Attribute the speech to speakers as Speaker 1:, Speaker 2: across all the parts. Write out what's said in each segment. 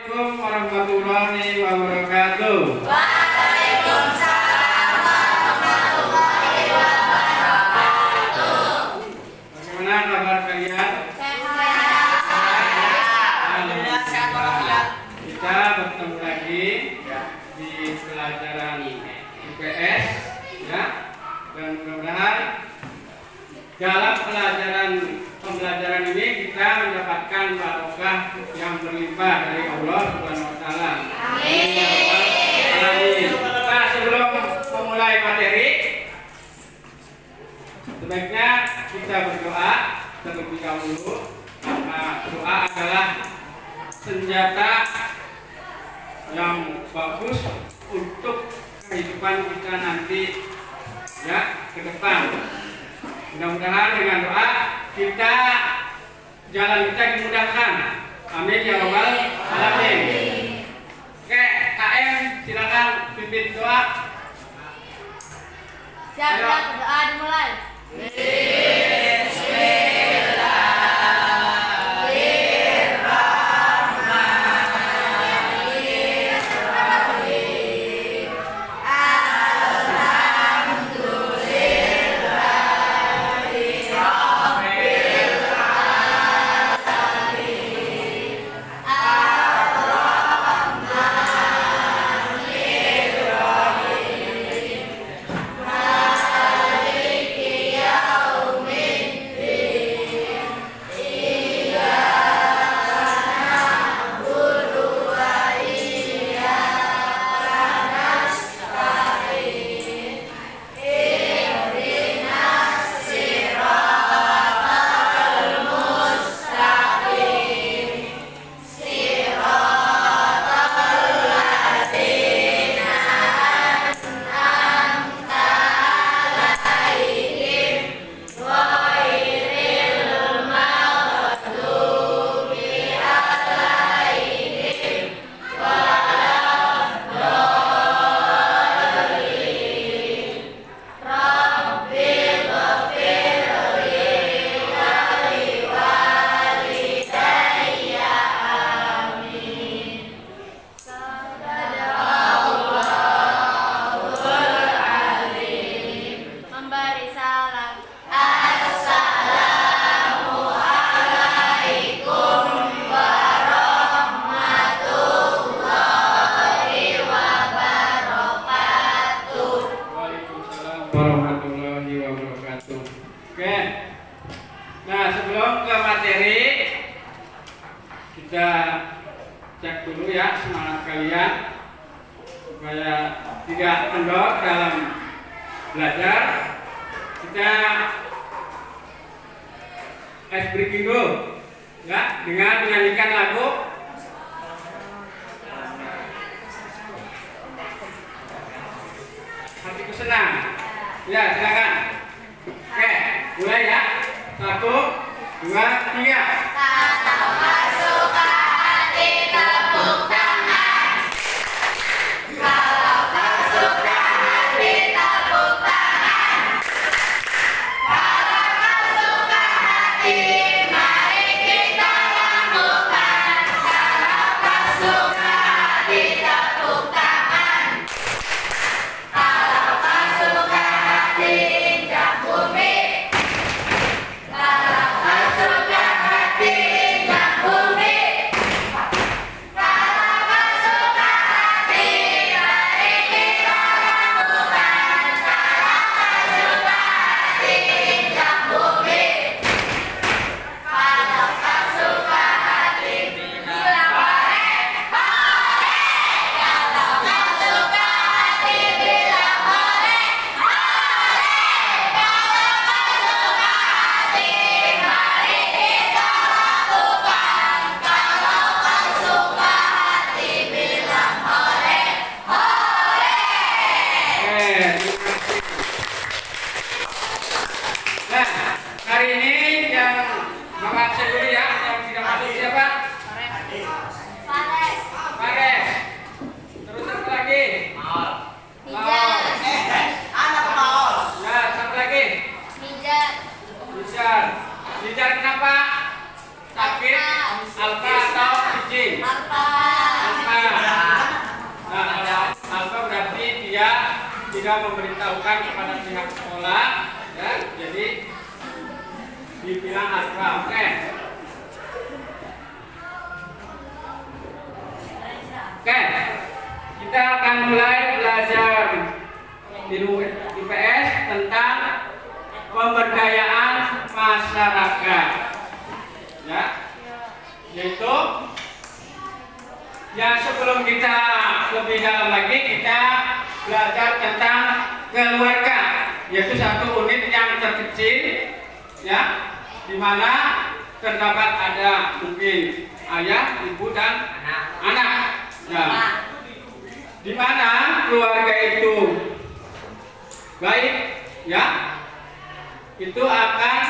Speaker 1: Assalamualaikum warahmatullahi wabarakatuh.
Speaker 2: Waalaikumsalam warahmatullahi wabarakatuh.
Speaker 1: Bagaimana kabar kalian?
Speaker 2: Sehat.
Speaker 1: Alhamdulillah sehat walafiat. Kita bertemu lagi di pelajaran IPS ya. Dan mudah-mudahan dalam pembelajaran ini kita mendapatkan barokah yang berlimpah dari Allah Subhanahu wa taala. Amin. Nah, sebelum memulai materi, sebaiknya kita berdoa terlebih dahulu. Karena doa adalah senjata yang bagus untuk kehidupan kita nanti ya ke depan. Mudah-mudahan dengan doa jalan kita dimudahkan. Amin ya rabbal alamin. Oke, KM silakan pimpin doa.
Speaker 2: Siap, doa dimulai.
Speaker 1: Warahmatullahi wabarakatuh. Oke. Nah, sebelum ke materi kita cek dulu ya semangat kalian supaya tidak kendor dalam belajar. Kita ice breaking dulu ya dengan menyanyikan lagu Hatiku Senang. Ya, silakan. Oke, mulai ya. 1, 2, 3.
Speaker 2: Kalau masuk ke hati tepuk tangan. Kalau masuk ke hati tepuk tangan. Kalau masuk ke hati mari kita lakukan. Kalau masuk ke hati tepuk tangan. Kalau masuk ke hati injak bumi. Kalau masuk ke hati injak bumi. Kalau masuk ke hati mari kita lakukan. Kalau masuk ke hati injak bumi. Kalau masuk ke hati bilang boleh.
Speaker 1: juga memberitahukan kepada pihak sekolah, ya. Jadi dibilang apa? Oke. Oke, kita akan mulai belajar ilmu IPS tentang pemberdayaan masyarakat, ya, yaitu yang sebelum kita lebih dalam lagi kita belajar tentang keluarga, yaitu satu unit yang terkecil, ya, di mana terdapat ada mungkin ayah, ibu dan anak. Nah, di mana keluarga itu baik, ya, itu akan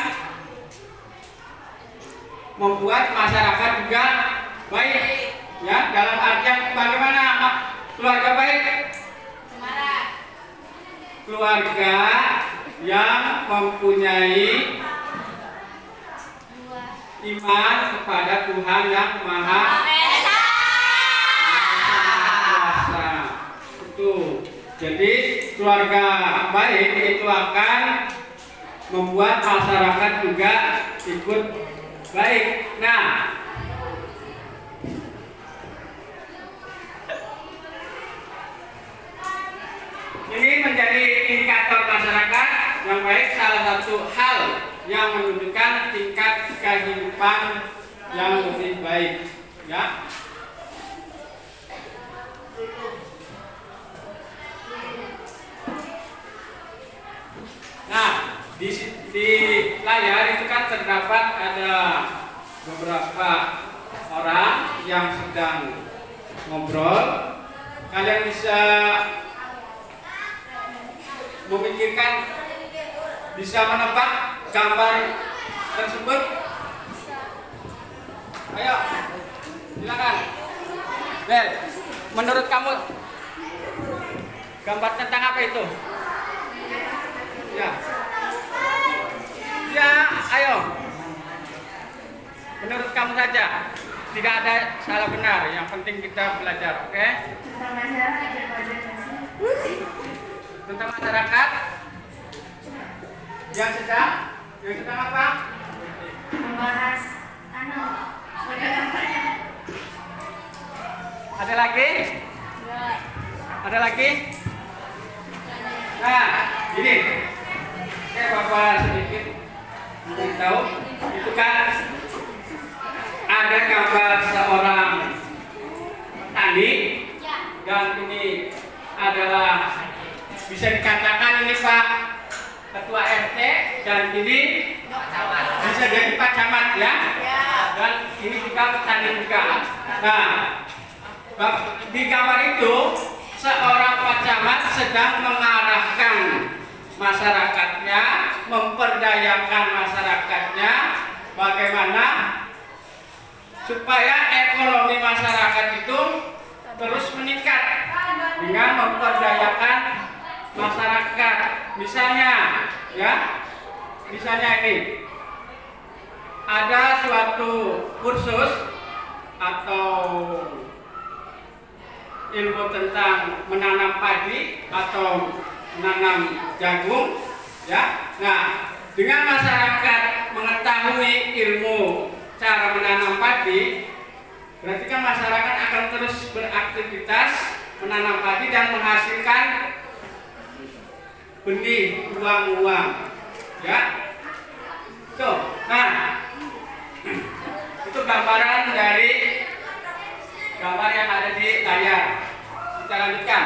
Speaker 1: membuat masyarakat juga baik, ya. Dalam artian bagaimana keluarga baik? Keluarga yang mempunyai iman kepada Tuhan yang Maha Esa. Itu. Jadi keluarga baik itu akan membuat masyarakat juga ikut baik. Nah, ini menjadi indikator masyarakat yang baik, salah satu hal yang menunjukkan tingkat kehidupan yang lebih baik, ya. Nah, di layar itu kan terdapat ada beberapa orang yang sedang ngobrol. Kalian bisa memikirkan, bisa menebak gambar tersebut? Ayo, silakan. Bel, menurut kamu gambar tentang apa itu? Ya. Ya, ayo. Menurut kamu saja. Tidak ada salah benar, yang penting kita belajar, oke?
Speaker 2: Tentang masyarakat dan organisasi.
Speaker 1: Tentang masyarakat yang sedang apa?
Speaker 2: Membahas gambarnya.
Speaker 1: Ada lagi? Ada lagi? Nah, ini saya Bapak sedikit memberitahu, itu kan ada gambar seorang petani, dan ini adalah bisa dikatakan ini Pak Ketua RT, dan ini bisa jadi Pak Camat, ya, dan ini juga petani juga. Nah, di gambar itu seorang Pak Camat sedang mengarahkan masyarakatnya, memperdayakan masyarakatnya, bagaimana supaya ekonomi masyarakat itu terus meningkat dengan memperdayakan masyarakat. Misalnya, ya, misalnya ini ada suatu kursus atau ilmu tentang menanam padi atau menanam jagung, ya. Nah, dengan masyarakat mengetahui ilmu cara menanam padi, berarti kan masyarakat akan terus beraktivitas menanam padi dan menghasilkan benih, uang, ya. Tuh, nah, itu gambaran dari gambar yang ada di layar. Kita lanjutkan.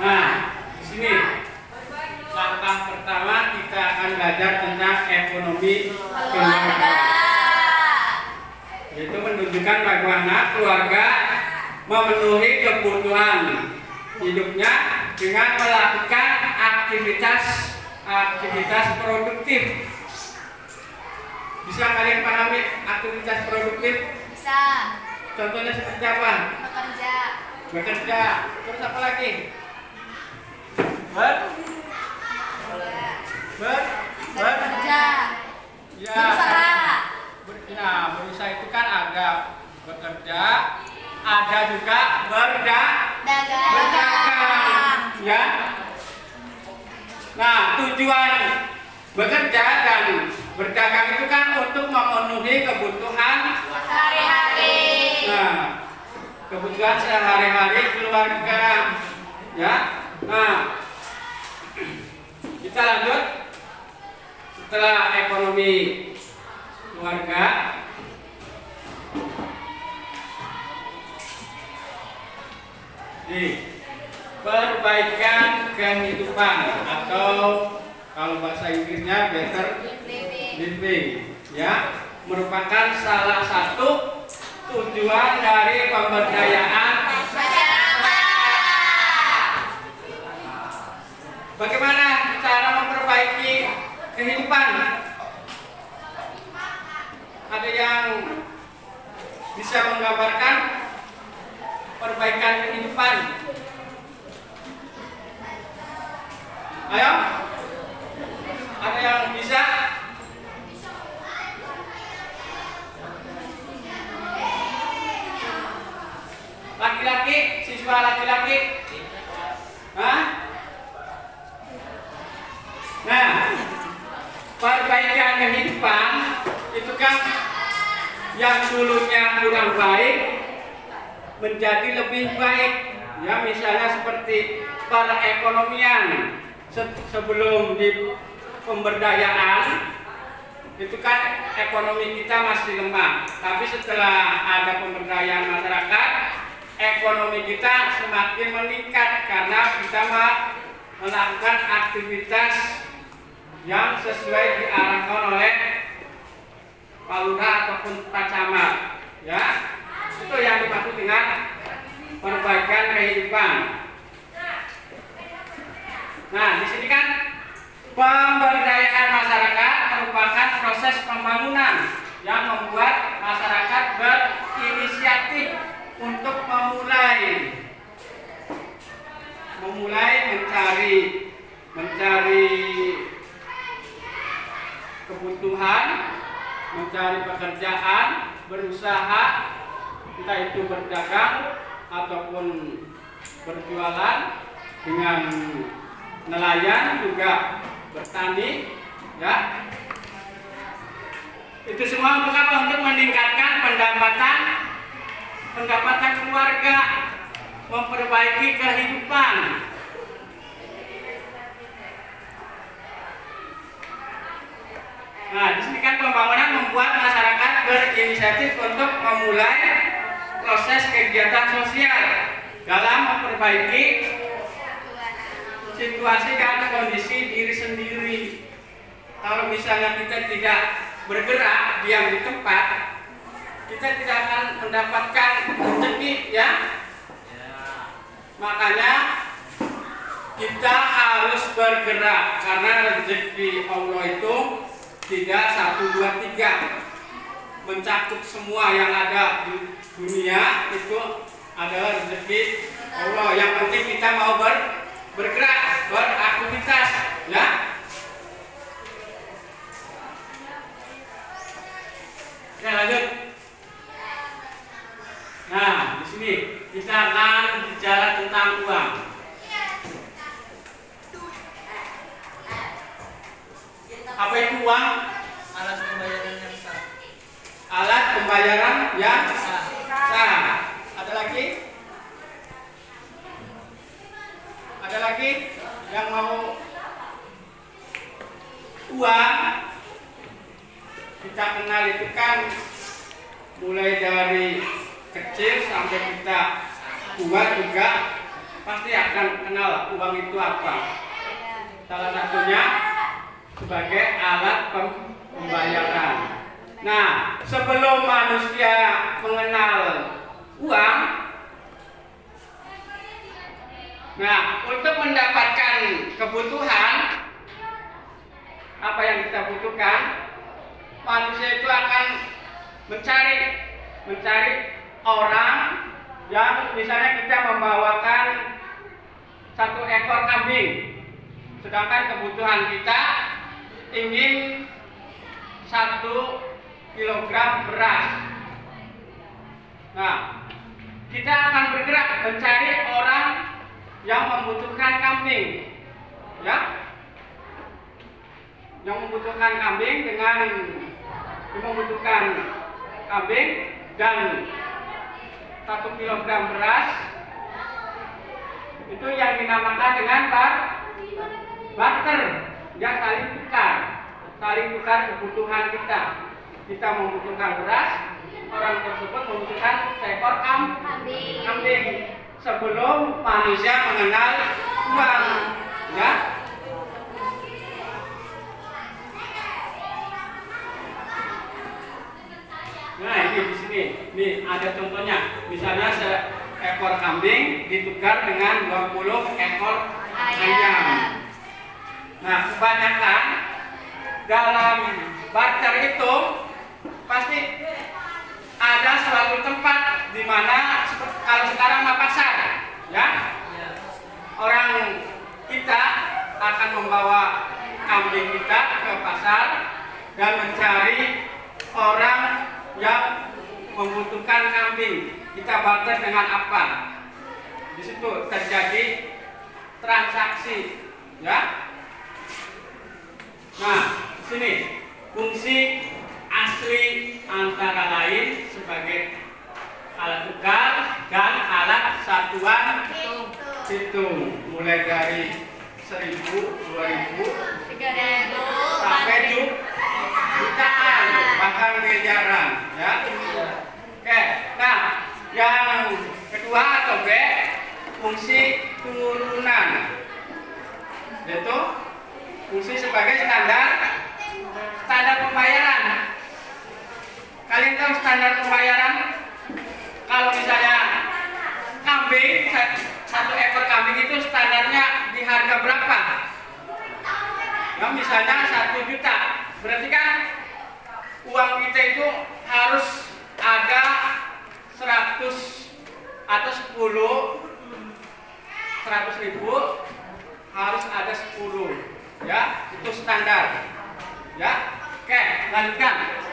Speaker 1: Nah, di sini langkah pertama kita akan belajar tentang ekonomi keluarga, yaitu menunjukkan bagaimana keluarga memenuhi kebutuhan hidupnya dengan melakukan aktivitas produktif. Bisa kalian pahami aktivitas produktif?
Speaker 2: Bisa.
Speaker 1: Contohnya seperti apa? Bekerja. Terus apa lagi? Bekerja. Ya.
Speaker 2: Berusaha.
Speaker 1: Berusaha itu kan ada bekerja ada juga berdagang, ya. Nah, tujuan bekerja dan berdagang itu kan untuk memenuhi kebutuhan
Speaker 2: sehari-hari.
Speaker 1: Nah, kebutuhan sehari-hari keluarga, ya. Nah, kita lanjut. Setelah ekonomi keluarga, perbaikan kehidupan atau kalau bahasa Inggrisnya better living, ya, merupakan salah satu tujuan dari pemberdayaan
Speaker 2: Masyarakat.
Speaker 1: Bagaimana cara memperbaiki kehidupan? Ada yang bisa menggambarkan perbaikan kehidupan? Ayo, ada yang bisa? Laki-laki, siswa laki-laki? Hah? Nah, perbaikan kehidupan itu kan yang dulunya kurang baik menjadi lebih baik, ya. Misalnya seperti perekonomian. Sebelum di pemberdayaan itu kan ekonomi kita masih lemah, tapi setelah ada pemberdayaan masyarakat, ekonomi kita semakin meningkat karena kita melakukan aktivitas yang sesuai diarahkan oleh Pak Lurah ataupun Pak Camat, ya. Itu yang dimaksud dengan perbaikan kehidupan. Nah, di sini kan pemberdayaan masyarakat merupakan proses pembangunan yang membuat masyarakat berinisiatif untuk memulai mencari kebutuhan, mencari pekerjaan, berusaha, entah itu berdagang ataupun berjualan, dengan nelayan juga bertani, ya. Itu semua untuk apa? Untuk meningkatkan pendapatan keluarga, memperbaiki kehidupan. Nah, di sini kan pembangunan membuat masyarakat berinisiatif untuk memulai proses kegiatan sosial dalam memperbaiki situasi dan kondisi diri sendiri. Kalau misalnya kita tidak bergerak, diam di tempat, kita tidak akan mendapatkan rezeki, ya. Makanya kita harus bergerak karena rezeki Allah itu tidak 1, 2, 3, mencakup semua yang ada di dunia. Itu adalah rezeki Allah. Yang penting kita mau bergerak, beraktivitas, ya. Oke, lanjut. Nah, di sini kita akan bicara tentang uang. Apa itu uang?
Speaker 3: Alat pembayaran yang sah.
Speaker 1: Alat pembayaran yang sah. Ada lagi? Ada lagi yang mau? Uang kita kenal itu kan mulai dari kecil sampai kita tua juga pasti akan kenal uang itu apa. Salah satunya sebagai alat pembayaran. Nah, sebelum manusia mengenal uang, nah, untuk mendapatkan kebutuhan apa yang kita butuhkan, manusia itu akan mencari orang yang misalnya kita membawakan 1 ekor kambing, sedangkan kebutuhan kita ingin 1 kilogram beras. Nah, kita akan bergerak mencari orang yang membutuhkan kambing, ya, yang membutuhkan kambing membutuhkan kambing dan 1 kilogram beras, itu yang dinamakan dengan barter, ya, saling tukar kebutuhan kita. Kita membutuhkan beras, orang tersebut membutuhkan seekor kambing. Sebelum manusia mengenal uang, ya. Nah, ini di sini, nih ada contohnya. Misalnya seekor kambing ditukar dengan 20 ekor ayam. Nah, kebanyakan dalam barter itu pasti ada suatu tempat di mana kalau sekarang mah pasar, ya. Orang kita akan membawa kambing kita ke pasar dan mencari orang yang membutuhkan kambing. Kita barter dengan apa? Di situ terjadi transaksi, ya. Nah, sini fungsi asli antara lain sebagai alat tukar dan alat satuan hitung, mulai dari 1000, 2000,
Speaker 2: 3000
Speaker 1: sampai jutaan, bahkan miliaran, ya. Oke, nah yang kedua atau B, fungsi turunan, yaitu fungsi sebagai standar pembayaran. Kalian tahu standar pembayaran? Kalau misalnya kambing, 1 ekor kambing itu standarnya di harga berapa? Ya, misalnya 1 juta. Berarti kan uang kita itu harus ada 100 atau 100 ribu, harus ada 10, ya, itu standar, ya. Oke, lanjutkan.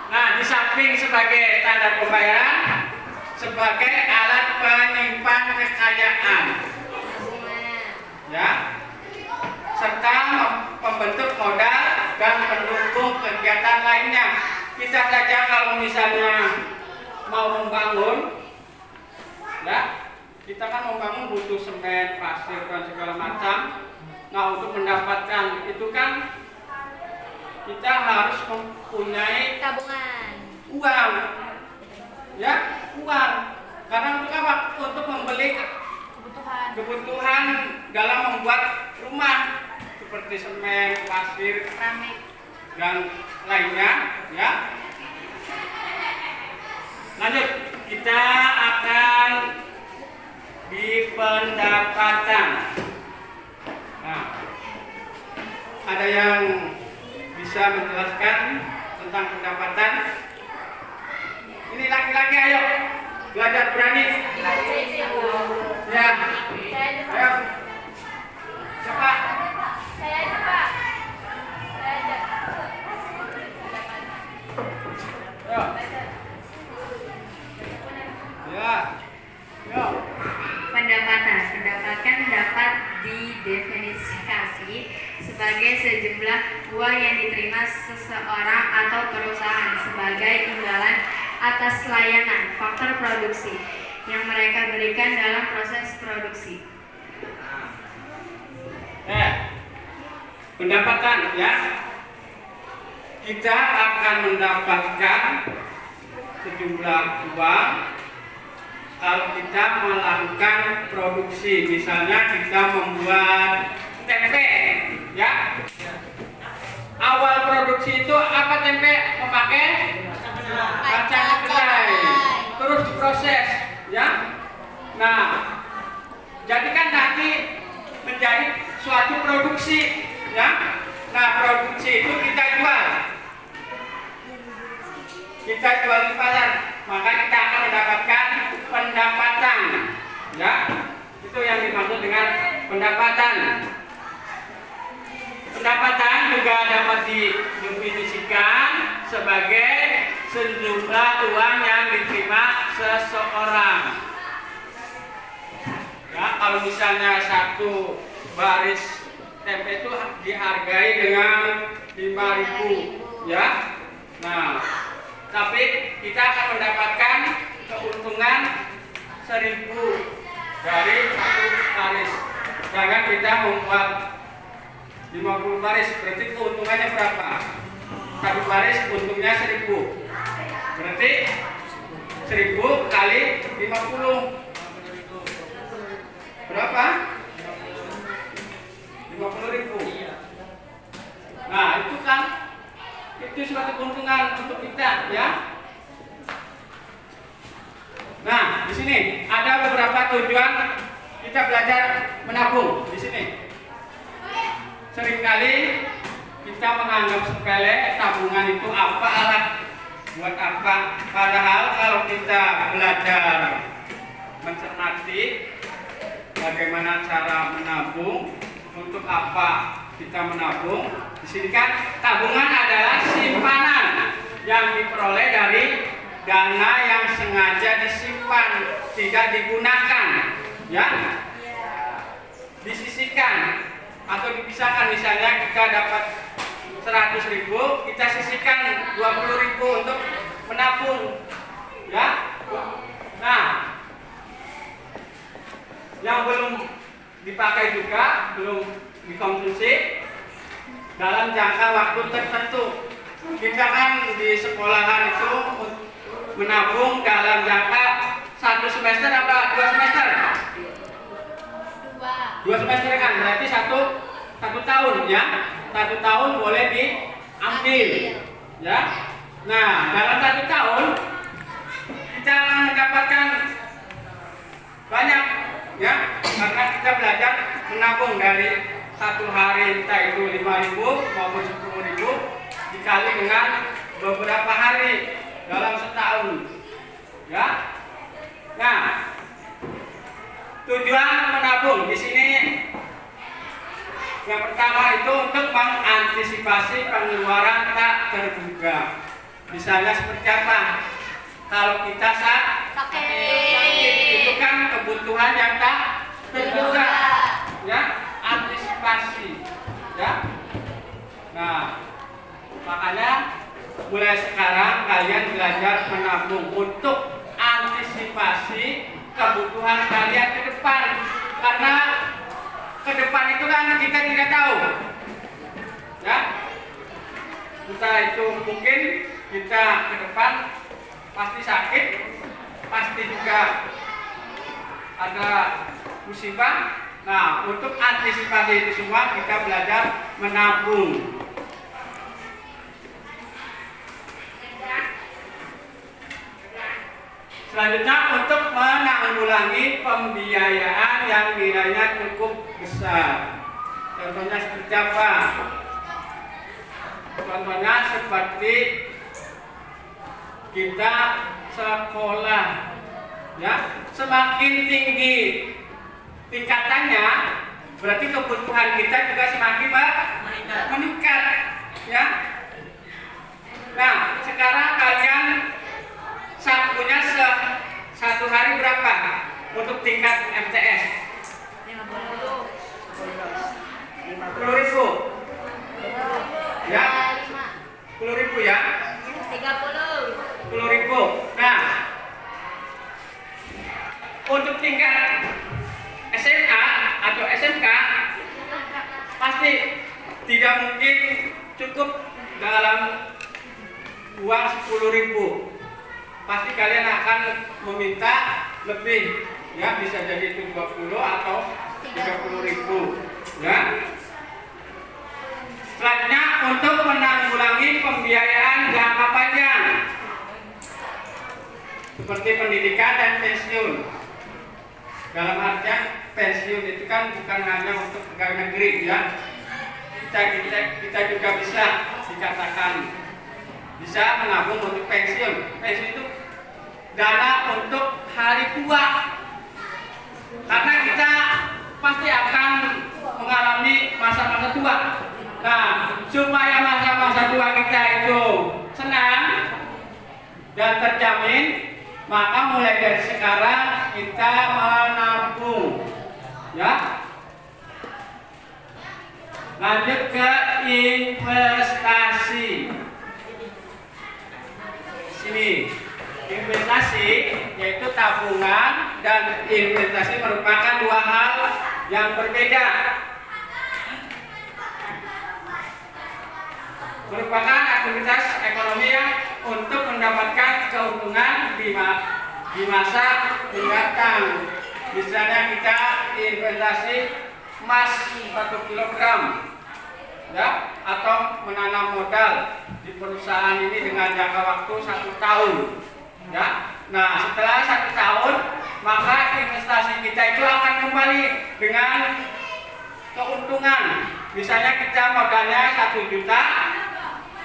Speaker 1: Nah, di samping sebagai standar pembayaran, sebagai alat penyimpan kekayaan, ya, serta pembentuk modal dan pendukung kegiatan lainnya. Kita saja kalau misalnya mau membangun, ya, kita kan membangun butuh semen, pasir dan segala macam. Nah, untuk mendapatkan itu kan kita harus mempunyai
Speaker 2: tabungan,
Speaker 1: uang, ya, uang. Karena untuk apa? Untuk membeli kebutuhan dalam membuat rumah seperti semen, pasir,
Speaker 2: keramik,
Speaker 1: dan lainnya, ya. Lanjut, kita akan di pendapatan. Nah, ada yang bisa menjelaskan tentang pendapatan? Ini laki-laki, ayo belajar berani. Ya, ayo. Siapa?
Speaker 2: Saya aja, Pak. Saya aja.
Speaker 1: Ayo. Ya. Yo.
Speaker 4: Pendapatan dapat didefinisikan sebagai sejumlah uang yang diterima seseorang atau perusahaan sebagai imbalan atas layanan faktor produksi yang mereka berikan dalam proses produksi.
Speaker 1: Pendapatan, ya. Kita akan mendapatkan sejumlah uang kalau kita melakukan produksi. Misalnya kita membuat tempe, ya. Awal produksi itu apa tempe? Memakai kacang kedelai. Terus diproses, ya. Nah, jadi kan nanti menjadi suatu produksi, ya. Nah, produksi itu kita jual di pasar, maka kita akan mendapatkan pendapatan, ya. Itu yang dimaksud dengan pendapatan. Pendapatan juga dapat didefinisikan sebagai sejumlah uang yang diterima seseorang. Ya, kalau misalnya satu baris tempe itu dihargai dengan 5.000, ya. Nah, tapi kita akan mendapatkan keuntungan 1.000 dari satu baris. Jangan kita membuat 50 baris, berarti keuntungannya berapa? Satu baris untungnya 1.000. Berarti 1.000 kali 50 berapa? 50.000. Nah, itu kan itu suatu keuntungan untuk kita, ya. Nah, di sini ada beberapa tujuan kita belajar menabung di sini. Seringkali kita menganggap sepele tabungan itu apa alat buat apa? Padahal kalau kita belajar mencermati bagaimana cara menabung, untuk apa kita menabung. Di sini kan tabungan adalah simpanan yang diperoleh dari dana yang sengaja disimpan, tidak digunakan, ya, disisihkan atau dipisahkan. Misalnya kita dapat 100.000, kita sisihkan 20.000 untuk menabung, ya. Nah, yang belum dipakai juga, belum dikonsumsi dalam jangka waktu tertentu. Kita kan di sekolahan itu menabung dalam jangka 1 semester apa 2 semester? 2 semester kan, berarti satu tahun, ya. 1 tahun boleh diambil, ya. Nah, dalam 1 tahun kita akan mendapatkan banyak, ya, karena kita belajar menabung dari satu hari, entah itu 5.000 maupun 10.000 dikali dengan beberapa hari dalam setahun, ya. Nah, tujuan menabung di sini yang pertama itu untuk mengantisipasi pengeluaran tak terduga. Misalnya seperti apa? Kalau kita sakit, itu kan kebutuhan yang tak terduga, ya, antisipasi, ya. Nah, makanya mulai sekarang kalian belajar menabung untuk antisipasi kebutuhan kalian ke depan, karena ke depan itu kan kita tidak tahu, ya. Entah itu mungkin kita ke depan pasti sakit, pasti juga ada musibah. Nah, untuk antisipasi itu semua kita belajar menabung. Selanjutnya untuk menanggulangi pembiayaan yang nilainya cukup besar. Contohnya seperti apa? Contohnya seperti kita sekolah, ya. Semakin tinggi tingkatannya, berarti kebutuhan kita juga semakin meningkat, ya. Nah, sekarang kalian sakunya satu hari berapa untuk tingkat MTS? 10.000, ya. 10.000, ya. 10.000. Nah, untuk tingkat SMA atau SMK pasti tidak mungkin cukup dalam uang 10.000. Pasti kalian akan meminta lebih, ya, bisa jadi itu 20 atau 30.000, ya. Selanjutnya untuk menanggulangi pembiayaan jangka panjang seperti pendidikan dan pensiun. Dalam artian pensiun itu kan bukan hanya untuk pegawai negeri, ya. Kita juga bisa dikatakan bisa menabung untuk pensiun. Pensiun itu dana untuk hari tua, karena kita pasti akan mengalami masa-masa tua. Nah, supaya masa-masa tua kita itu senang, dan terjamin, maka mulai dari sekarang kita menabung. Ya. Lanjut ke investasi. Sini. Investasi yaitu tabungan dan investasi merupakan dua hal yang berbeda. Merupakan aktivitas ekonomi yang untuk mendapatkan keuntungan di masa mendatang. Misalnya kita investasi emas 1 kilogram, ya, atau menanam modal di perusahaan ini dengan jangka waktu 1 tahun. Ya. Nah, setelah 1 tahun, maka investasi kita itu akan kembali dengan keuntungan. Misalnya kita modalnya 1 juta,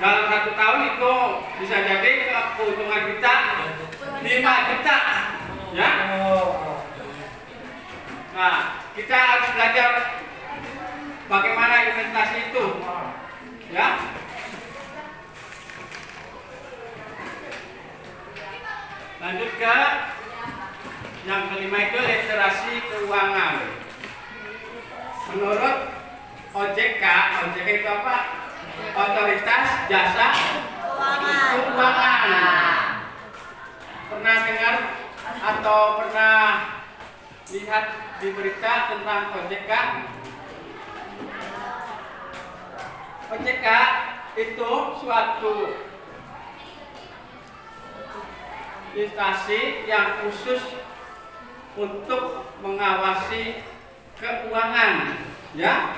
Speaker 1: dalam 1 tahun itu bisa jadi keuntungan kita 5 juta. Ya. Nah, kita harus belajar bagaimana investasi itu. Ya. Lanjut ke yang kelima, itu literasi keuangan. Menurut OJK itu apa? Otoritas Jasa Keuangan. Pernah dengar atau pernah lihat di berita tentang OJK? OJK itu suatu instansi yang khusus untuk mengawasi keuangan. Ya,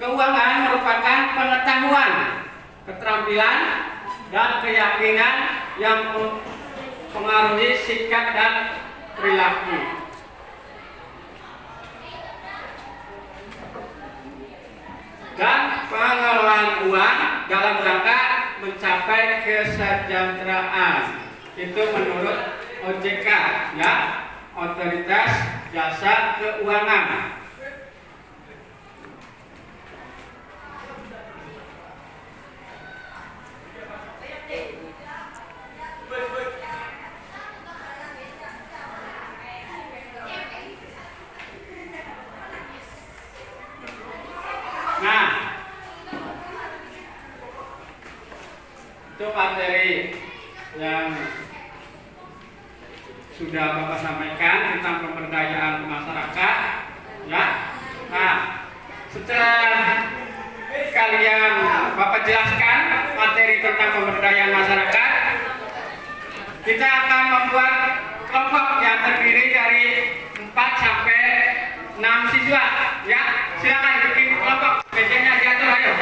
Speaker 1: keuangan merupakan pengetahuan, keterampilan, dan keyakinan yang mempengaruhi sikap dan perilaku. Dan pengelolaan uang dalam rangka mencapai kesejahteraan. Itu menurut OJK, ya, Otoritas Jasa Keuangan. Nah, itu materi yang sudah Bapak sampaikan tentang pemberdayaan masyarakat, ya. Nah, setelah kalian Bapak jelaskan materi tentang pemberdayaan masyarakat, kita akan membuat kelompok yang terdiri dari 4 sampai 6 siswa, ya. Silakan bikin kelompok, meja-nya diatur, ayo.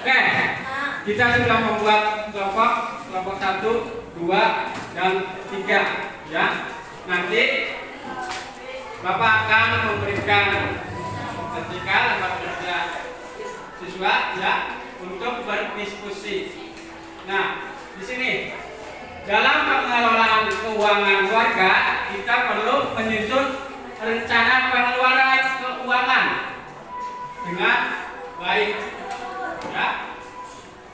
Speaker 1: Oke, kita sudah membuat kelompok 1, 2, dan 3, ya. Nanti Bapak akan memberikan ketika kepada siswa, ya, untuk berdiskusi. Nah, di sini dalam pengelolaan keuangan keluarga kita perlu menyusun rencana pengeluaran keuangan dengan baik. Ya.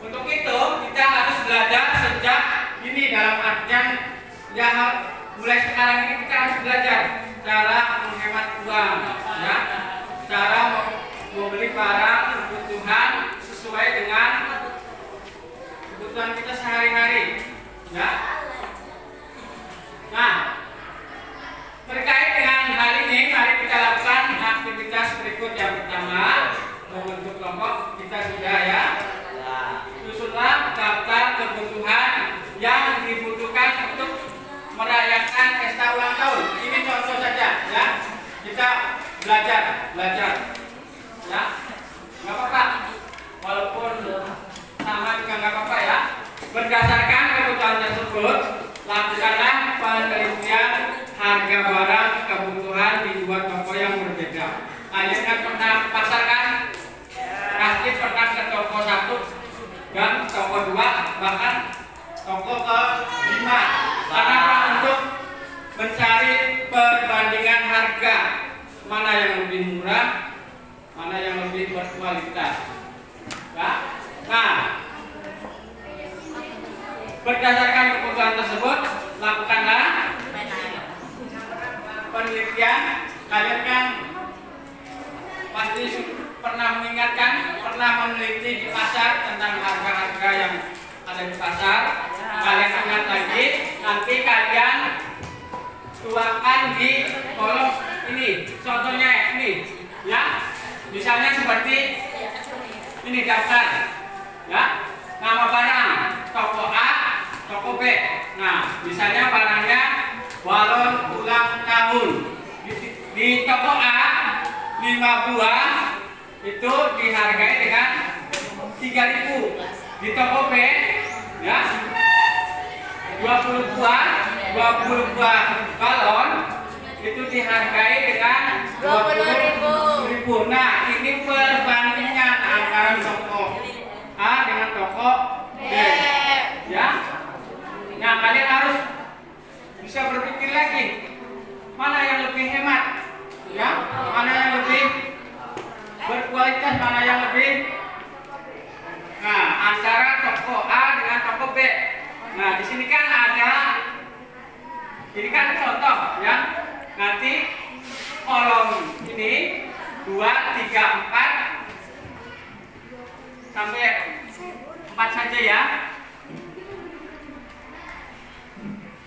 Speaker 1: Untuk itu kita harus belajar sejak ini, dalam artian ya mulai sekarang ini kita harus belajar cara menghemat uang, ya, cara membeli barang kebutuhan sesuai dengan kebutuhan kita sehari-hari, ya. Nah, terkait dengan hal ini, mari kita lakukan aktivitas berikut. Yang pertama, membentuk kelompok. Kita sudah, ya. Susunlah daftar kebutuhan yang dibutuhkan untuk merayakan pesta ulang tahun. Ini contoh saja, ya. Kita belajar, ya. Nggak apa-apa, walaupun sama juga nggak apa-apa, ya. Berdasarkan kebutuhan tersebut, lakukanlah penelitian harga barang kebutuhan di 2 toko yang berbeda. Kalian kan pernah pasar, kan? Pasti pernah ke toko 1 dan toko 2, bahkan toko ke-5. Kenapa? Untuk mencari perbandingan harga, mana yang lebih murah, mana yang lebih berkualitas. Ya. Nah, berdasarkan kebutuhan tersebut, lakukanlah penelitian. Kalian kan pasti pernah mengingatkan, pernah meneliti di pasar tentang harga-harga yang ada di pasar. Kalian ingat lagi, nanti kalian tuangkan di kolom ini. Contohnya ini, ya. Misalnya seperti ini daftar, ya. Nama barang, toko A, toko B. Nah, misalnya barangnya balon ulang tahun. Di toko A 5 buah itu dihargai dengan 3.000. Di toko B ya 20 buah balon itu dihargai dengan 20.000. Nah, ini perbandingan antara toko A dengan toko B. Ya. Nah, kalian harus bisa berpikir lagi mana yang lebih hemat, ya, mana yang lebih berkualitas, mana yang lebih. Nah, antara toko A dengan toko B. Nah, di sini kan ada, ini kan contoh, ya. Nanti kolom ini 2, 3, 4 sampai 4 saja ya.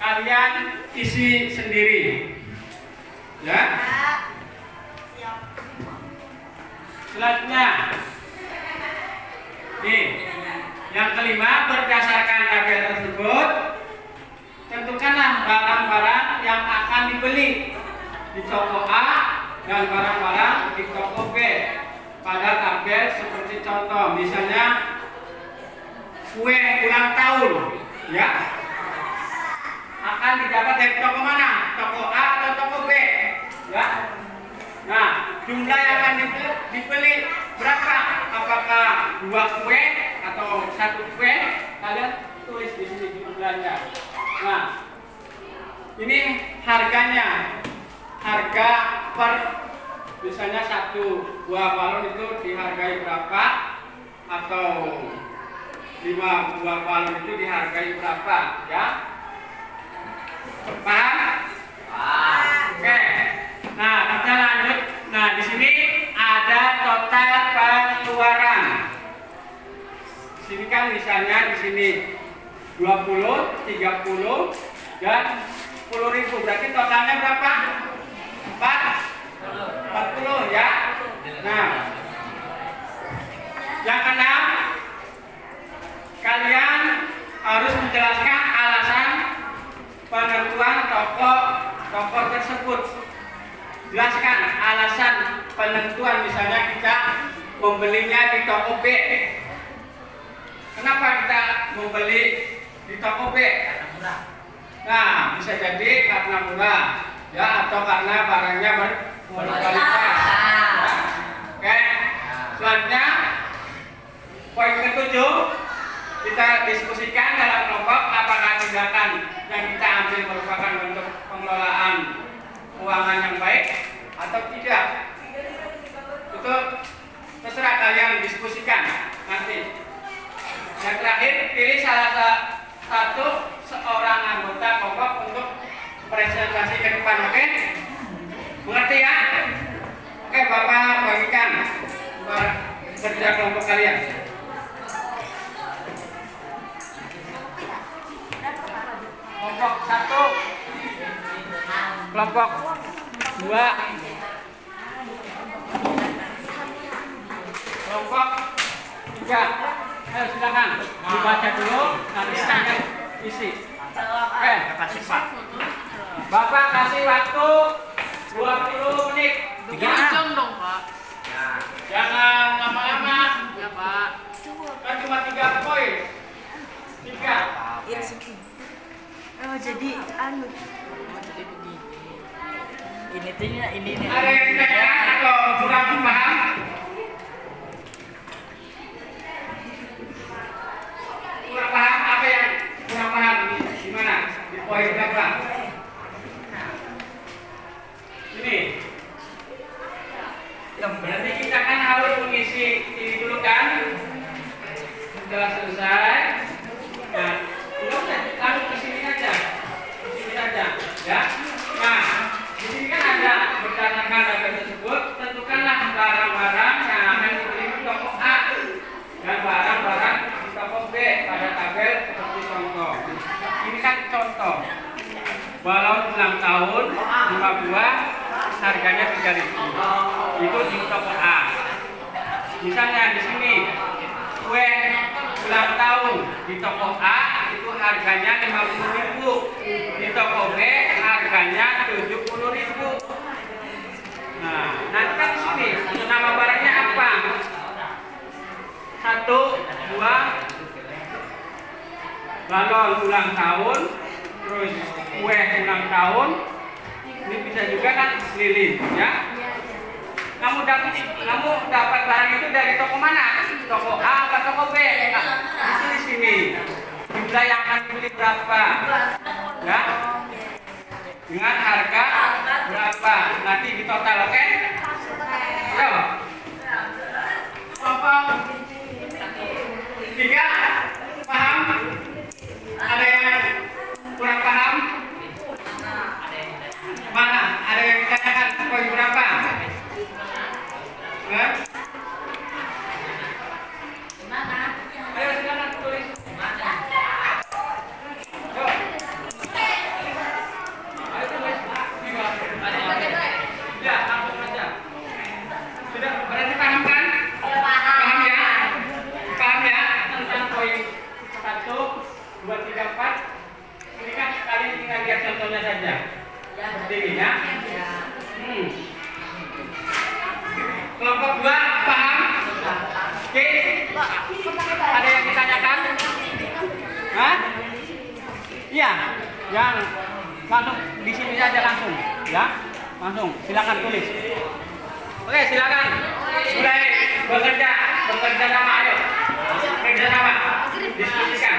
Speaker 1: Kalian isi sendiri. Ya. Selanjutnya, nih, yang kelima, berdasarkan tabel tersebut, tentukanlah barang-barang yang akan dibeli di toko A dan barang-barang di toko B pada tabel seperti contoh, misalnya kue ulang tahun, ya, akan didapat dari toko mana? Toko A atau toko B? Ya. Nah, jumlah yang akan dibeli berapa? Apakah 2 kue atau 1 kue? Kalian tulis di sini jumlahnya. Nah, ini harganya. Harga per misalnya 1 buah balon itu dihargai berapa? Atau 5 buah balon itu dihargai berapa? Ya. Paham? Oke. Nah, kita lanjut. Nah, di sini ada total pengeluaran. Di sini kan misalnya di sini 20, 30 dan 10.000. Berarti totalnya berapa? 40 ya. Nah, yang keenam, kalian harus menjelaskan alasan penentuan toko tersebut. Jelaskan alasan penentuan, misalnya kita membelinya di toko B. Kenapa kita membeli di toko B? Nah, bisa jadi karena murah, ya, atau karena barangnya berkualitas. Ya. Oke. Selanjutnya, poin ke-7, kita diskusikan dalam kelompok apakah tindakan yang kita ambil merupakan bentuk pengelolaan keuangan yang baik atau tidak. Itu terserah kalian diskusikan nanti. Yang terakhir, pilih salah satu seorang anggota kelompok untuk presentasi ke depan, oke? Mengerti ya? Oke, Bapak bagikan kerja kelompok kalian. Kelompok 1, kelompok 2, kelompok 3. Ayo silakan dibaca dulu, nanti saya isi. Oke, kasih Pak. Bapak kasih waktu 20 menit.
Speaker 3: 3 jam dong, Pak.
Speaker 1: Jangan lama-lama.
Speaker 3: Ya, Pak.
Speaker 1: Kan cuma 3 poin. 3.
Speaker 2: Oh, jadi anu.
Speaker 3: Jadi begini. Ini tuh ini.
Speaker 1: Ada yang ditanyakan atau kurang paham? Kurang paham apa yang kurang paham? Gimana? Di poin berapa? Ini. Berarti kita kan tahun 5 buah harganya 3.000. Itu di toko A. Misalnya di sini kue ulang tahun di toko A itu harganya 50.000. Di toko B harganya 70.000. Nah, nanti kan di sini nama barangnya apa? 1 buah balon ulang tahun, terus kue ulang tahun. Ini bisa juga kan lilin, ya. Kamu dapat barang itu dari toko mana? Toko A atau toko B? Itu di sini. Jumlah yang akan dibeli berapa? Ya. Dengan harga berapa? Nanti di total, oke? Yo. Kelompok 3 paham? Ada yang kurang paham? Mana? Ada yang ditanyakan poin berapa? Ayo silakan tulis. Yo. Ayo tulis. Ya, langsung aja. Sudah berarti paham kan? Paham ya? Paham ya? Tentang poin 1, 2, 3, 4. Ini kan kalian tinggal lihat contohnya saja. Seperti ini ya. Kelompok 2 paham? Oke. Ada yang ditanyakan? Hah? Iya. Yang langsung di sini saja langsung, ya. Langsung silakan tulis. Oke, silakan. Mulai bekerja sama, ayo. Bekerja sama. Diskusikan.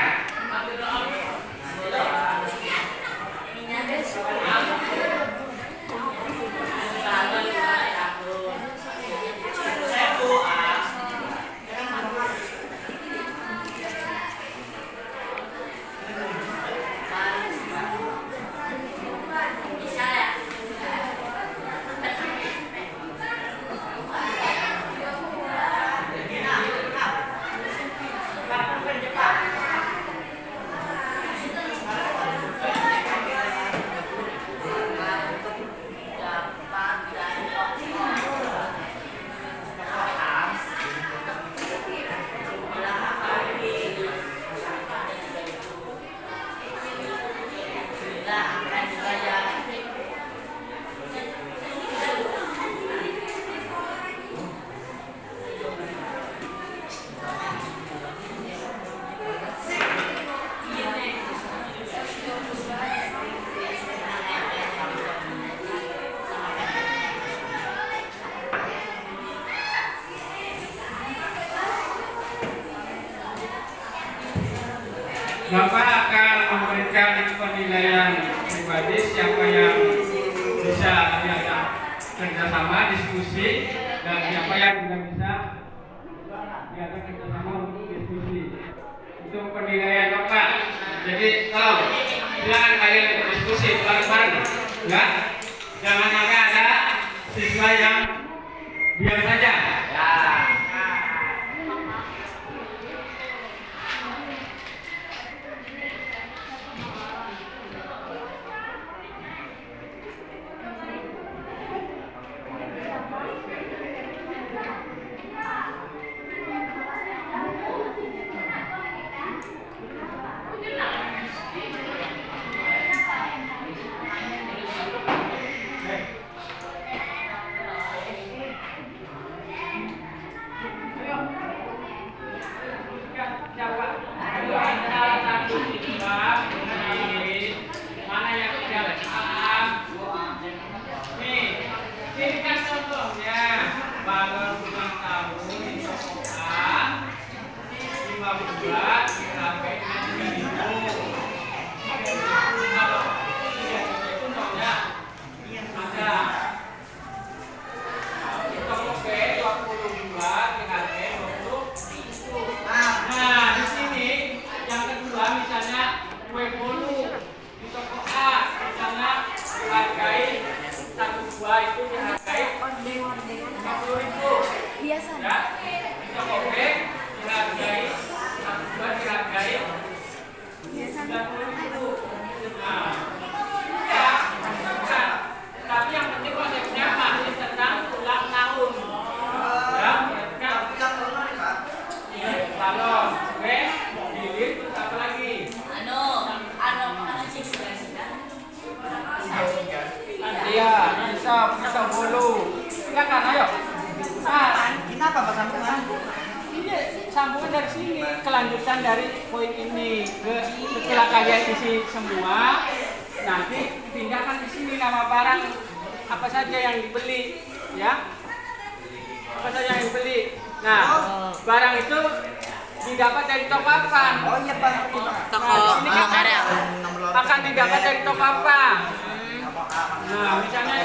Speaker 1: Bapak akan memberikan penilaian pribadi siapa yang bisa diajak kerjasama, diskusi, dan siapa yang tidak bisa diajak kerjasama untuk diskusi. Itu penilaian Bapak. Jadi tolong silakan kalian untuk diskusi bareng-bareng, ya. Jangan sampai ada siswa yang diam saja. Ya. Iya, bisa bolu. Silakan, ayo. Nah,
Speaker 5: Kenapa Pak sambungan?
Speaker 1: ini sambungan dari sini, kelanjutan dari poin ini setelah kalian isi semua, nanti pindahkan di sini nama barang apa saja yang dibeli, ya. Apa saja yang dibeli. Nah, barang itu didapat dari toko apa?
Speaker 5: Oh iya Pak.
Speaker 3: Toko
Speaker 1: Ini kan
Speaker 3: karya.
Speaker 1: akan didapat dari toko apa? Nah, misalnya,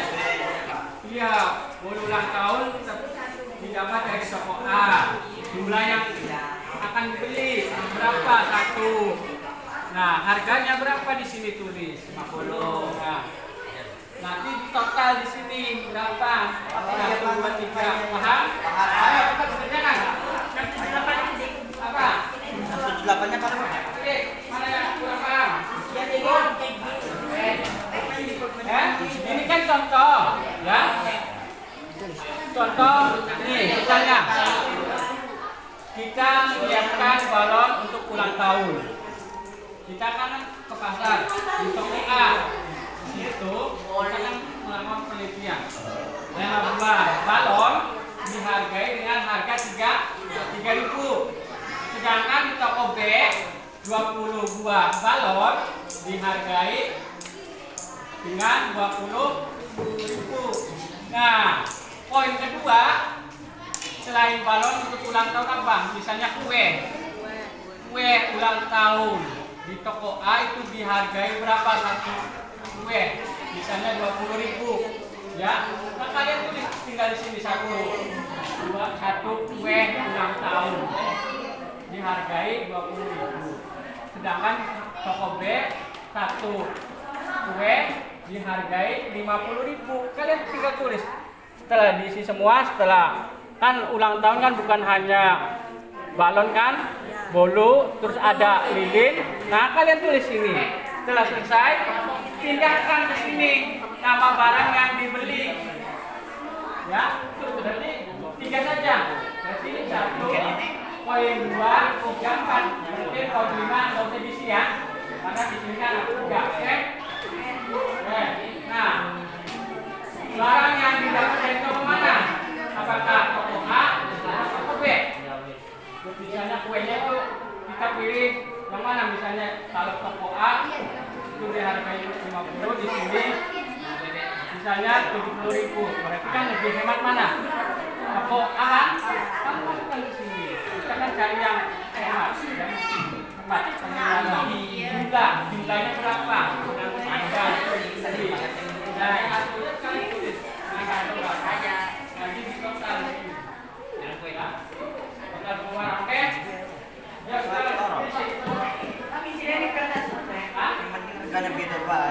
Speaker 1: iya, bolu ulang tahun didapat dari toko A. Jumlah yang akan dibeli berapa? 1. Nah, harganya berapa di sini tulis? 50. Nah, nanti di total di sini berapa? 1, 2, 3. Paham? Ayo cepat kerjakan. Apa?
Speaker 5: 8-nya Pak.
Speaker 1: Oke, mana yang kurang paham? Ini kan contoh, ya. Contoh, nih misalnya kita menyiapkan balon untuk ulang tahun. Kita kan ke pasar di toko A. Di situ kita kan melakukan penelitian. Yang buah balon dihargai dengan harga 3.000. Sedangkan di toko B 20 buah balon dihargai dengan 20.000. Nah, poin kedua, selain balon untuk ulang tahun apa? Misalnya kue ulang tahun di toko A itu dihargai berapa satu kue? Misalnya 20.000, ya. Nah, kalian tulis tinggal di sini satu kue ulang tahun dihargai 20.000. Sedangkan toko B 1 kue dihargai 50.000. Kalian tinggal tulis. Setelah diisi semua, setelah kan ulang tahun kan bukan hanya balon kan, bolu, terus ada lilin. Nah, kalian tulis ini. Setelah selesai, pindahkan ke sini nama barang yang dibeli. Ya, berarti 3 saja. Berarti 1, poin 2, 3, 4. Berarti poin 5 nggak usah diisi ya. Karena di sini kan ada 3. Oke? Nah, barang yang didapat dari toko mana? Apakah toko A atau toko B? Misalnya kuenya itu kita pilih yang mana? Misalnya kalau toko A itu dihargai 50, di sini misalnya 70.000. Berarti kan lebih hemat mana? Toko A kan bukan di sini. Kita kan cari yang hemat, yang hemat. Jumlahnya berapa? Ada tadi. Nah, yang satunya sekali tulis. Nanti di total ini. Ya. Total keluar, oke? Ya, sekarang
Speaker 2: Kami sini di kertas.
Speaker 1: Hah?
Speaker 5: Karena gitu Pak.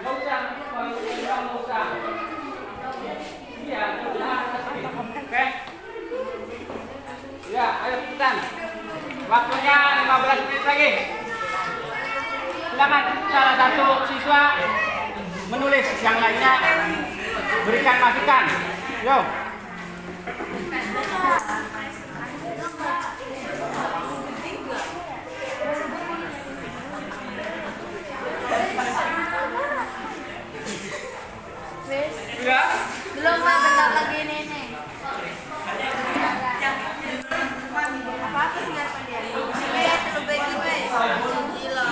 Speaker 1: Nggak usah, kalau nggak usah. Iya, nggak usah. Oke? Ya, ayo cepetan. Waktunya 15 menit lagi. Silakan salah satu siswa menulis, yang lainnya berikan masukan. Yo. Sudah?
Speaker 2: Belum Pak, bentar lagi nih. Apa sih ya dia? Kayak terlebih gue. Gila.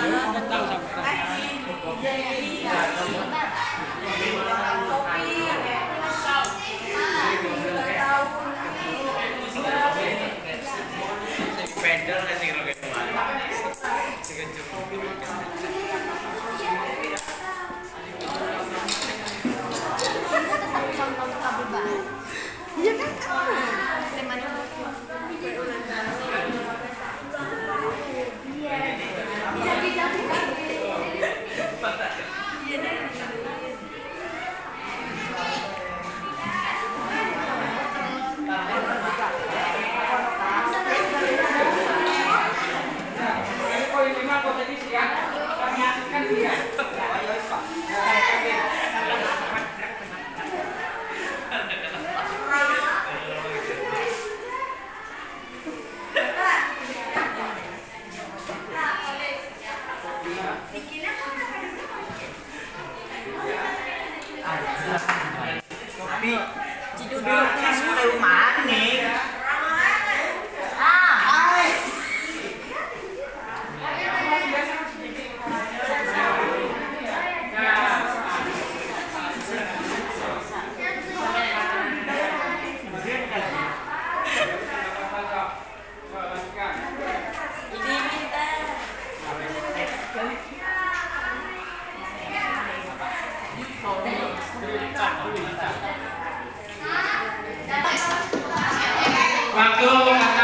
Speaker 2: Iya kan?
Speaker 5: Tapi Ciduduk kan mulai manik.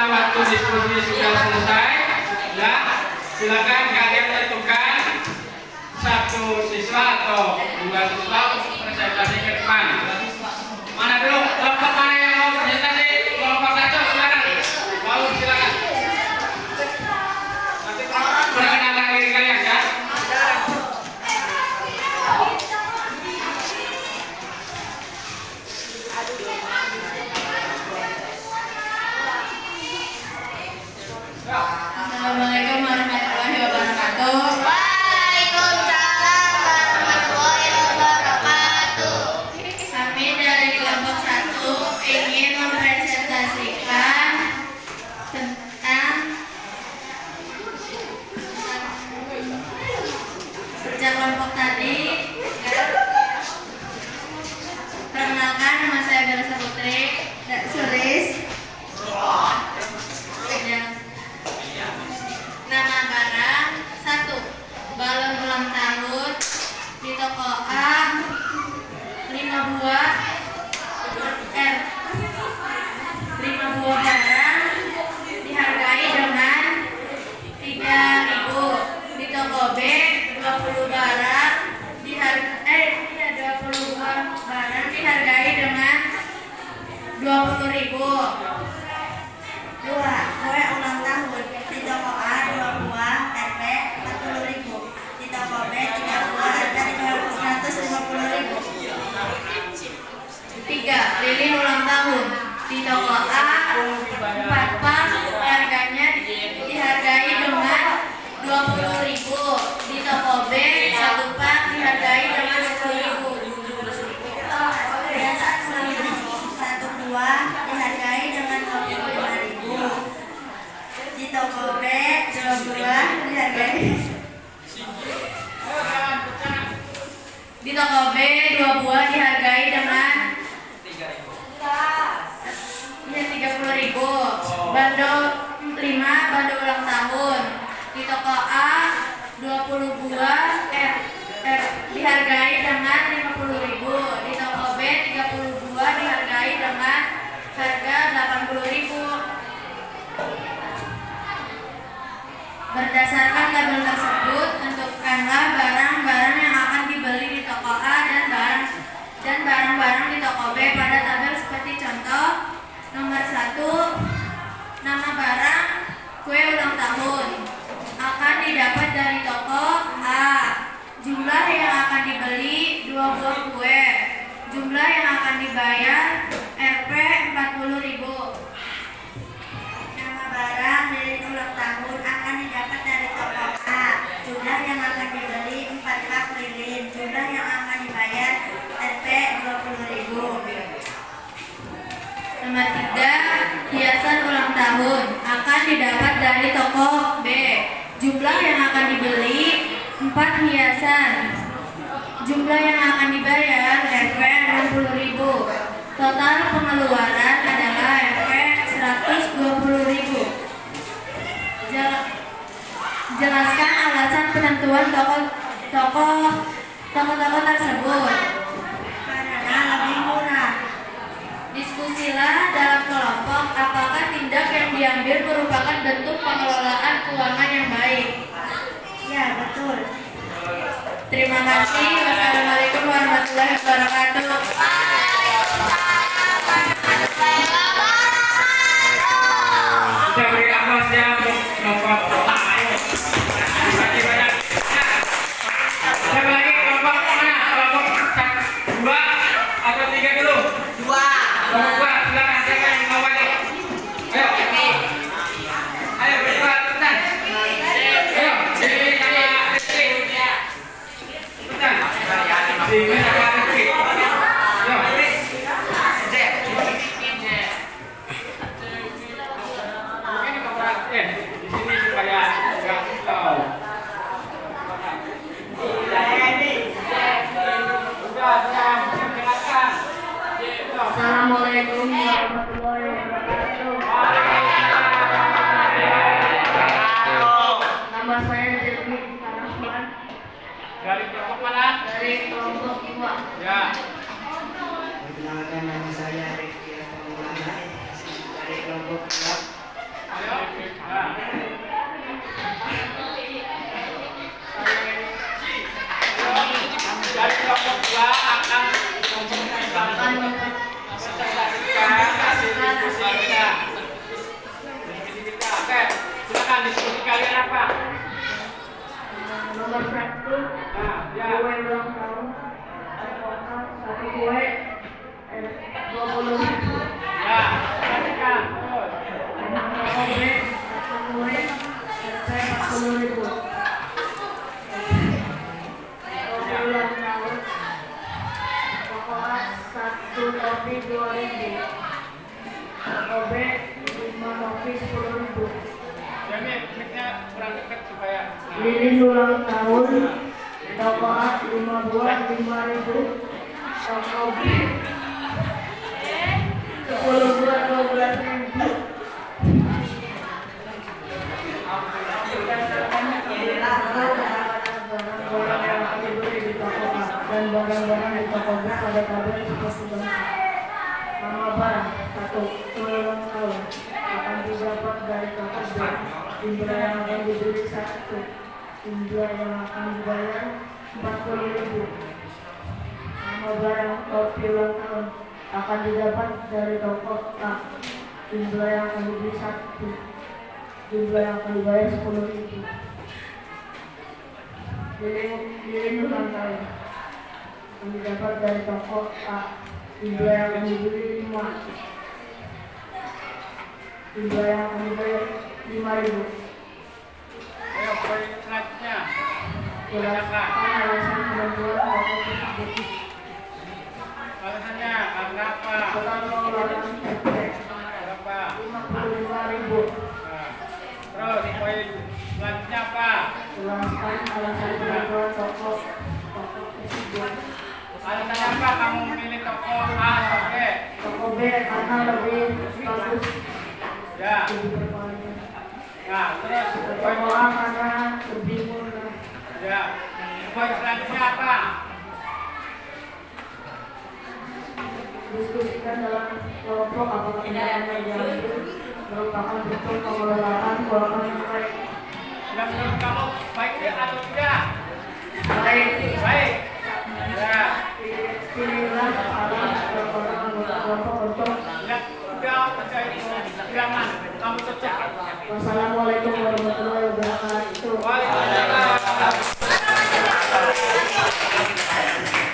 Speaker 1: Waktu diskusi sudah selesai, ya silakan kalian tentukan satu siswa atau dua siswa untuk presentasi ke depan. Mana dulu? Kelompok mana yang mau presentasi? Kelompok satu silakan. Mau silakan. Nanti perkenalkan diri kalian ya.
Speaker 4: Assalamualaikum warahmatullahi wabarakatuh.
Speaker 2: Waalaikumsalam warahmatullahi wabarakatuh.
Speaker 4: Kami dari kelompok 1 ingin mempresentasikan tentang kerja kelompok tadi. Perkenalkan, nama saya Bella Saputri Suris. Nama barang 1. Balon ulang tahun di toko A 5 buah 5 buah barang dihargai dengan 3.000. Di toko B 20 barang 20 buah barang dihargai dengan 20.000.
Speaker 2: 2. Kue ulang tahun di toko A 2 buah RP 40.000. Di toko B 3 buah RP 150.000.
Speaker 4: 3. Lilin ulang tahun di toko A 4 pak harganya dihargai dengan 20.000. Di toko B 1 pak dihargai dengan 10.000.
Speaker 2: Hiasan ulang tahun 1 buah dihargai dengan 25.000. Di toko B 2 buah dihargai
Speaker 4: Di toko B 2 buah dihargai dengan 30.000. Bando 5 bando ulang tahun di toko A 20 buah dihargai dengan 50.000. Di toko B 30 buah dihargai dengan harga 80.000. Berdasarkan tabel tersebut, tentukanlah barang-barang yang akan dibeli di toko A dan barang-barang di toko B pada tabel seperti contoh. Nomor 1, nama barang kue ulang tahun akan didapat dari toko A. Jumlah yang akan dibeli 2 buah kue. Jumlah yang akan dibayar Rp 40.000.
Speaker 2: nama barang lilin ulang tahun akan didapat dari toko A. Jumlah yang akan dibeli 4 pak lilin. Jumlah yang akan dibayar Rp 20.000.
Speaker 4: Nomor 3, hiasan ulang tahun akan didapat dari toko B. Jumlah yang akan dibeli 4 hiasan. Jumlah yang akan dibayar Rp 60.000. Total pengeluaran adalah Rp 120.000. Jelaskan alasan penentuan toko tersebut.
Speaker 2: Karena lebih murah.
Speaker 4: Diskusilah dalam kelompok apakah tindak yang diambil merupakan bentuk pengelolaan keuangan yang baik.
Speaker 2: Ya, betul.
Speaker 4: Terima kasih. Wassalamualaikum warahmatullahi wabarakatuh.
Speaker 1: Kita beri aplaus ya untuk kelompok pertama. Terima kasih banyak. Siapa lagi kelompok mana? Kelompok 2 atau 3 dulu?
Speaker 5: 2.
Speaker 1: Kelompok 2, silakan siapa yang mau balik? Ayo. Ayo berdebat, cepetan. Ayo, Dewi sama Rizky. Cepetan. Dewi sama Rizky. Ya.
Speaker 6: Perkenalkan nama saya Rifki Maulana dari kelompok 2.
Speaker 1: Ayo. Ya. Dari kelompok 2 akan mempresentasikan hasil diskusi kita. Oke, silakan diskusi kalian apa?
Speaker 4: Nomor 1,
Speaker 1: Nah, ya.
Speaker 4: kue ulang tahun. Satu kue 20.000.
Speaker 1: Ya, lanjutkan. Terus.
Speaker 4: Toko B, satu kue 40.000. Kopi ulang tahun. Toko A, satu kopi 2.000. Toko B, 5 kopi 10.000.
Speaker 1: Jadi mic-nya kurang dekat supaya.
Speaker 4: Lilin ulang tahun. Toko A 5 buah 5.000. Toko B 10 buah 12.000. Barang-barang yang akan dibeli di toko A dan barang-barang di toko B pada tabel seperti berikut. Nama barang 1. Kue ulang tahun akan didapat dari toko B. Jumlah yang akan dibeli 1. Jumlah yang akan dibayar 40.000. Nama barang kopi ulang tahun akan didapat dari toko A. Jumlah yang akan dibeli 1. Jumlah yang akan dibayar 10.000. Lilin ulang tahun akan didapat dari toko A. Jumlah yang akan dibeli 5. Jumlah yang akan dibayar 5.000.
Speaker 1: Ayo, poin selanjutnya.
Speaker 4: Jelaskan alasan penentuan toko tersebut.
Speaker 1: Alasannya karena apa?
Speaker 4: Total pengeluaran PP
Speaker 1: Berapa?
Speaker 4: 55.000.
Speaker 1: Nah, terus poin selanjutnya apa?
Speaker 4: Jelaskan alasan penentuan toko tersebut.
Speaker 1: Alasannya apa kamu memilih toko A atau B?
Speaker 4: Toko B karena lebih bagus,
Speaker 1: Ya.
Speaker 4: lebih berkualitas.
Speaker 1: Nah, terus poin
Speaker 4: Toko A karena lebih murah.
Speaker 1: ya. Poin selanjutnya apa?
Speaker 4: Diskusikan dalam kelompok apakah tindakan yang diambil merupakan bentuk pengelolaan keuangan yang baik.
Speaker 1: Yang menurut kamu baik atau tidak?
Speaker 4: Baik.
Speaker 1: Baik. Ya.
Speaker 4: Pilihlah salah seorang anggota kelompok untuk.
Speaker 1: Ya, sudah menjadi silakan kamu cocok.
Speaker 4: Wassalamualaikum warahmatullahi wabarakatuh.
Speaker 1: Waalaikumsalam.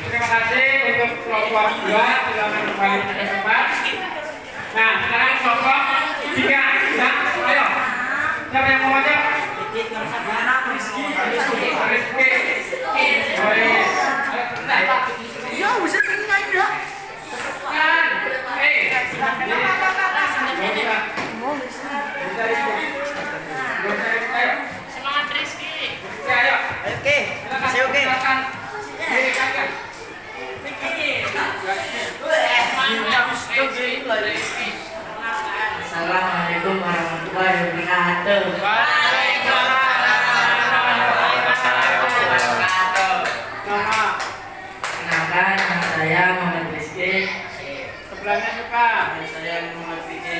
Speaker 1: Terima kasih untuk kelompok 2, silakan kembali ke tempat. Nah, sekarang kelompok 3, ya, ayo. Siapa yang mau maju? Rizky. Baik.
Speaker 5: Ya, bisa tinggal ya.
Speaker 1: Kan.
Speaker 3: Semangat Rizky.
Speaker 1: Ayo.
Speaker 5: Oke, masih oke.
Speaker 1: Silakan. Diri kalian.
Speaker 6: Assalamualaikum warahmatullahi wabarakatuh.
Speaker 1: Nama
Speaker 6: Kenalkan, nama saya Muhammad Rizky.
Speaker 1: sebelahnya siapa?
Speaker 6: Saya Muhammad Rizky.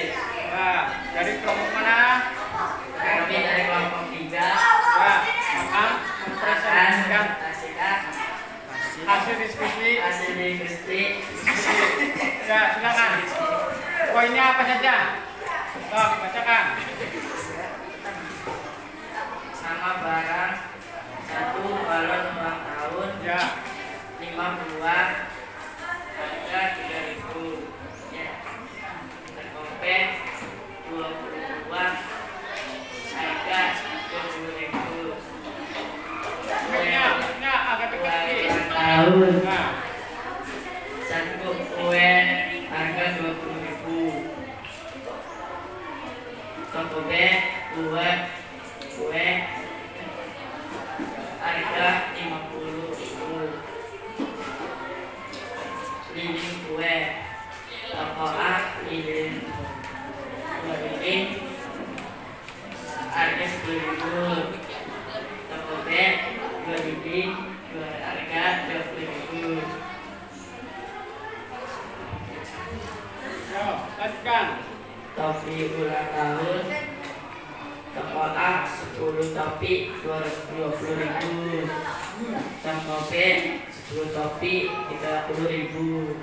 Speaker 1: Ya, dari kelompok mana?
Speaker 6: Kami dari kelompok 3
Speaker 1: Ya, akan mempresentasikan
Speaker 6: presentasikan
Speaker 1: hasil diskusi.
Speaker 6: hasil diskusi.
Speaker 1: Ya, silakan. Poinnya apa saja? Oh, bacakan.
Speaker 6: Nama barang 1 balon ulang tahun,
Speaker 1: Ya,
Speaker 6: 5 buah, harga 3.000. Ya. Terkompet 20 buah, harga 20.000.
Speaker 1: poinnya agak dekat
Speaker 6: Kue
Speaker 1: sedikit.
Speaker 6: ulang tahun,
Speaker 1: Nah,
Speaker 6: 1 kue, harga 20.000. Toko B, kue, harga 50.000. Lilin kue, toko A, lilin 2 lilin, harga 10.000. Toko B, 2 lilin, harga 20.000.
Speaker 1: Sebutkan.
Speaker 6: Topi ulang tahun toko A 10 topi 20.000. Toko B 10 topi 30.000.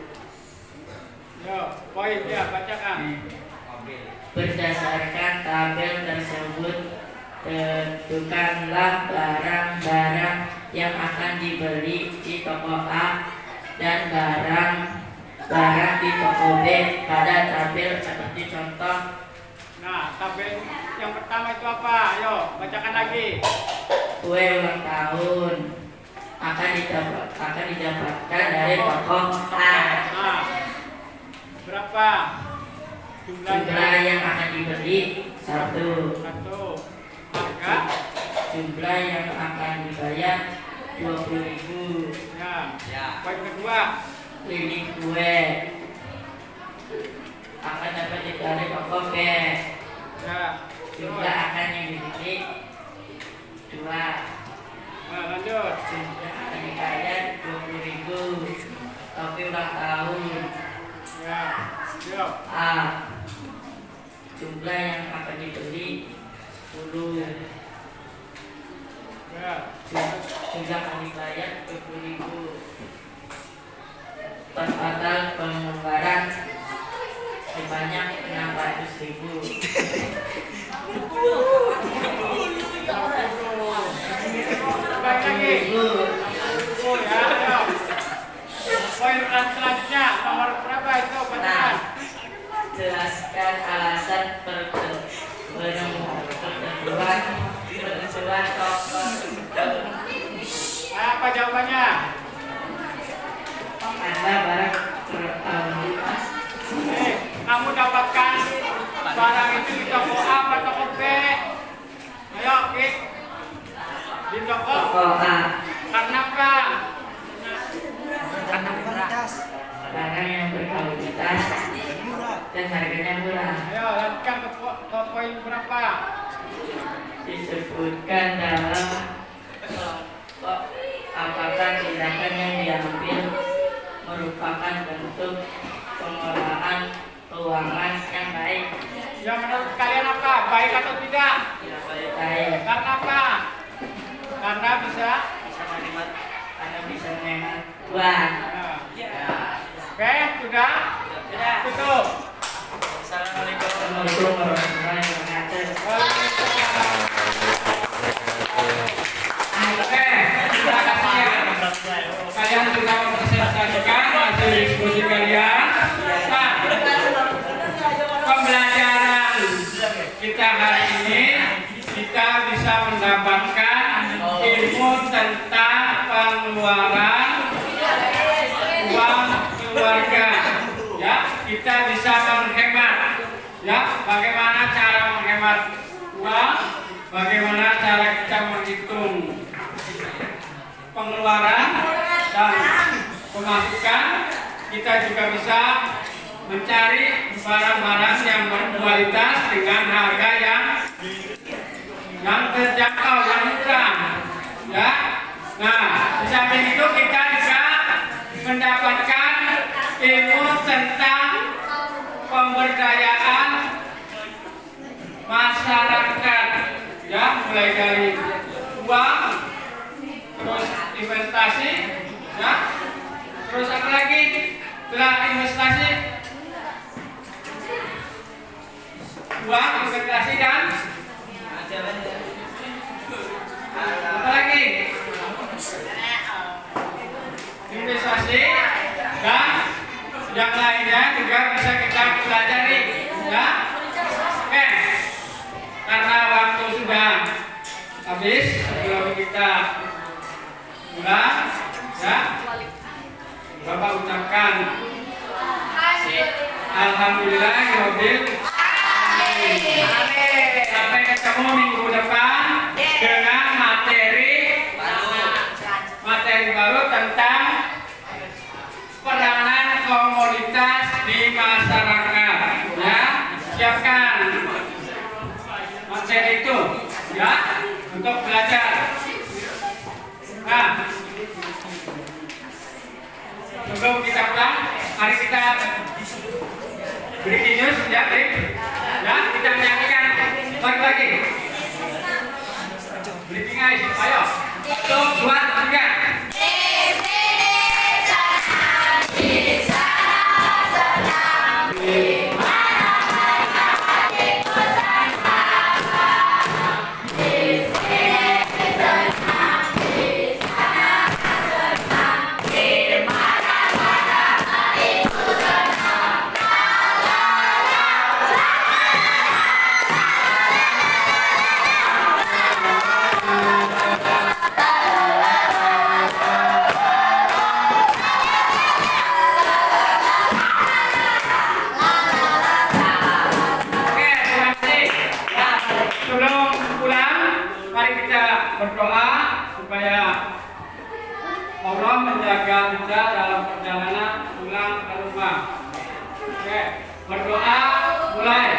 Speaker 1: Yo, poin ya, bacakan.
Speaker 6: Berdasarkan tabel tersebut, tentukanlah barang-barang yang akan dibeli di toko A dan barang-barang di toko B pada tabel seperti contoh.
Speaker 1: Nah, tabel yang pertama itu apa? Ayo, bacakan lagi.
Speaker 6: Kue ulang tahun akan didapatkan dari toko A.
Speaker 1: Nah, berapa
Speaker 6: Jumlah
Speaker 1: jumlahnya?
Speaker 6: yang akan dibeli 1.
Speaker 1: Satu. Harga?
Speaker 6: Jumlah yang akan dibayar 20.000.
Speaker 1: Ya. Poin kedua.
Speaker 6: Lini kue akan dapat dari toko B.
Speaker 1: Ya.
Speaker 6: Jumlah akan yang dibeli 2.
Speaker 1: Nah, lanjut.
Speaker 6: Jumlah akan dibayar 20.000. Topi ulang tahun
Speaker 1: Ya. Yuk.
Speaker 6: A. Jumlah yang akan dibeli 10.
Speaker 1: Ya.
Speaker 6: Jumlah akan dibayar 20.000. Total pengeluaran sebanyak 600.000.
Speaker 1: Baik lagi. Oh ya, yuk. Poin selanjutnya nomor berapa itu? Bacakan.
Speaker 6: Jelaskan alasan pertemuan toko.
Speaker 1: Apa jawabannya?
Speaker 6: Karena barang prioritas.
Speaker 1: Kamu dapatkan barang itu di toko A atau toko B? Ayo, Kik. Di toko
Speaker 6: A.
Speaker 1: karena apa?
Speaker 6: Barang yang berkualitas dan harganya murah.
Speaker 1: Ayo, lanjutkan ke poin berapa?
Speaker 6: Disebutkan dalam kelompok apakah tindakan yang diambil merupakan bentuk pengolahan keuangan yang baik.
Speaker 1: Yang menurut kalian apa? Baik atau tidak?
Speaker 6: Tidak baik.
Speaker 1: Karena apa? Karena bisa.
Speaker 6: Karena bisa menghemat uang.
Speaker 1: Nah. Oke, sudah? Tutup.
Speaker 6: Assalamualaikum warahmatullahi wabarakatuh.
Speaker 1: Oke, terima kasih ya. Kalian sudah mempresentasikan hasil diskusi kalian. Nah, pembelajaran kita hari ini kita bisa mendapatkan ilmu tentang pengeluaran uang keluarga. Ya, kita bisa menghemat. Ya, bagaimana cara menghemat uang? Bagaimana cara kita menghitung pengeluaran dan pemasukan? Kita juga bisa mencari barang-barang yang berkualitas dengan harga yang terjangkau, yang murah. Ya. Nah, di samping itu kita bisa mendapatkan ilmu tentang pemberdayaan masyarakat. Ya, mulai dari uang, terus investasi, ya, terus apa lagi? Setelah investasi, uang, investasi dan apa lagi? Investasi dan yang lainnya juga bisa kita pelajari, ya. Oke, karena waktu sudah habis, sebelum kita pulang, ya, Bapak ucapkan alhamdulillah, sampai ketemu minggu depan dengan materi baru tentang peranan komoditas di masyarakat. Ya, siapkan materi itu, ya, untuk belajar. Nah, sebelum kita pulang, mari kita breaking news ya, break. Ya, kita menyanyikan lagi. Breaking guys, ayo. 1, 2, 3. Sebelum pulang, mari kita berdoa supaya Allah menjaga kita dalam perjalanan pulang ke rumah. Oke, berdoa mulai.